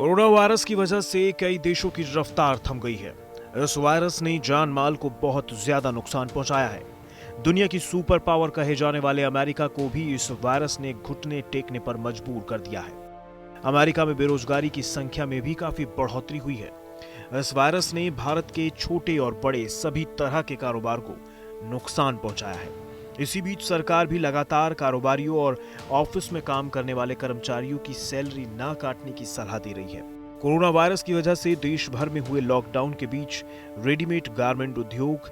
Corona virus की वजह से कई देशों की रफ्तार थम गई है। इस वायरस ने जान माल को बहुत ज्यादा नुकसान पहुंचाया है। दुनिया की सुपर पावर कहे जाने वाले अमेरिका को भी इस वायरस ने घुटने टेकने पर मजबूर कर दिया है। अमेरिका में बेरोजगारी की संख्या में भी काफी बढ़ोतरी हुई है। इस वायरस ने भारत के छोटे और बड़े सभी तरह के कारोबार को नुकसान पहुंचाया है। इसी बीच सरकार भी लगातार कारोबारियों और ऑफिस में काम करने वाले कर्मचारियों की सैलरी ना काटने की सलाह दे रही है। कोरोना वायरस की वजह से देश भर में हुए लॉकडाउन के बीच रेडीमेड गारमेंट उद्योग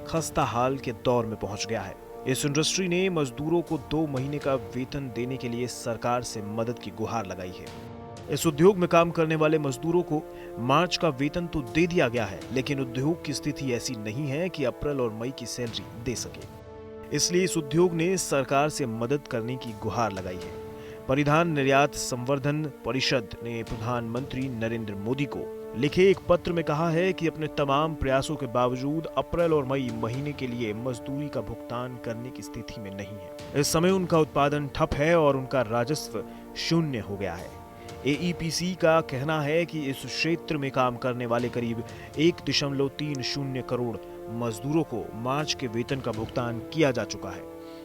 खस्ता हाल के दौर में पहुंच गया है। इस इंडस्ट्री ने मजदूरों को 2 महीने का वेतन देने के लिए सरकार से मदद की गुहार लगाई है। इस उद्योग में काम करने वाले मजदूरों को मार्च का वेतन तो दे दिया गया है, लेकिन उद्योग की स्थिति ऐसी नहीं है कि अप्रैल और मई की सैलरी दे सके। इसलिए इस उद्योग ने सरकार से मदद करने की गुहार लगाई है। परिधान निर्यात संवर्धन परिषद ने प्रधानमंत्री नरेंद्र मोदी को लिखे एक पत्र में कहा है कि अपने तमाम प्रयासों के बावजूद अप्रैल और मई महीने के लिए मजदूरी का भुगतान करने की स्थिति में नहीं है। इस समय उनका उत्पादन ठप है और उनका राजस्व शून्य हो गया है। एईपीसी का कहना है कि इस क्षेत्र में काम करने वाले करीब 1.30 करोड़ मजदूरों को मार्च के वेतन का भुगतान किया जा चुका है।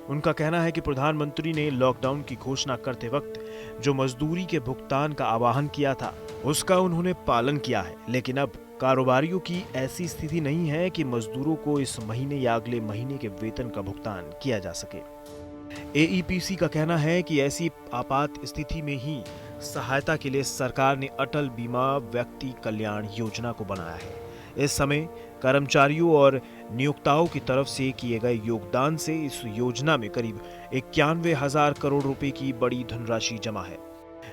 उनका कहना है कि प्रधानमंत्री ने लॉकडाउन की घोषणा करते वक्त जो मजदूरी के भुगतान का आह्वान किया था उसका उन्होंने पालन किया है, लेकिन अब कारोबारियों की ऐसी स्थिति नहीं है कि मजदूरों को इस महीने या अगले महीने के वेतन का भुगतान किया जा सके। एईपीसी का कहना है कि ऐसी आपात स्थिति में ही सहायता के लिए सरकार ने अटल बीमा व्यक्ति कल्याण योजना को बनाया है। इस समय कर्मचारियों और नियोक्ताओं की तरफ से किए गए योगदान से इस योजना में करीब 91,000 करोड़ रुपए की बड़ी धनराशि जमा है।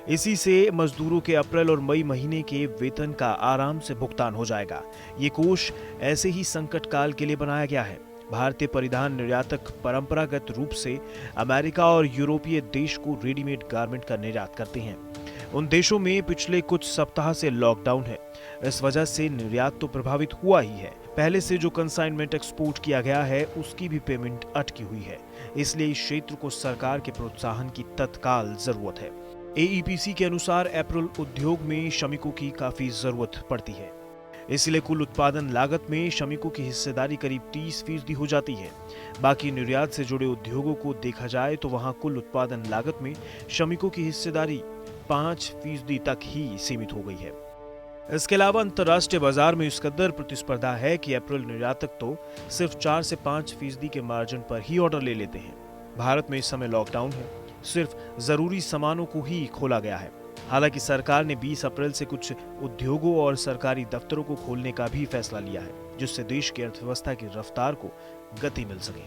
इसी से मजदूरों के अप्रैल और मई महीने के वेतन का आराम से भुगतान हो जाएगा। ये कोष ऐसे ही संकट काल के लिए बनाया गया है। भारतीय परिधान निर्यातक परंपरागत रूप से अमेरिका और यूरोपीय देश को रेडीमेड गारमेंट का निर्यात करते हैं। उन देशों में पिछले कुछ सप्ताह से लॉकडाउन है। इस वजह से निर्यात तो प्रभावित हुआ ही है। पहले से जो कंसाइनमेंट एक्सपोर्ट किया गया है उसकी भी पेमेंट अटकी हुई है। इसलिए इस क्षेत्र को सरकार के प्रोत्साहन की तत्काल जरूरत है। एईपीसी के अनुसार अप्रैल उद्योग में श्रमिकों की काफी जरूरत पड़ती है। इसलिए कुल उत्पादन लागत में श्रमिकों की हिस्सेदारी करीब 30% हो जाती है। बाकी निर्यात से जुड़े उद्योगों को देखा जाए तो वहां कुल उत्पादन लागत में श्रमिकों की हिस्सेदारी 5% तक ही सीमित हो गई है। इसके अलावा अंतर्राष्ट्रीय बाजार में इस कदर प्रतिस्पर्धा है कि अप्रैल निर्यातक तो सिर्फ 4 से 5% के मार्जिन पर ही ऑर्डर ले लेते हैं। भारत में इस समय लॉकडाउन है, सिर्फ जरूरी सामानों को ही खोला गया है। हालांकि सरकार ने 20 अप्रैल से कुछ उद्योगों और सरकारी दफ्तरों को खोलने का भी फैसला लिया है, जिससे देश की अर्थव्यवस्था की रफ्तार को गति मिल सके।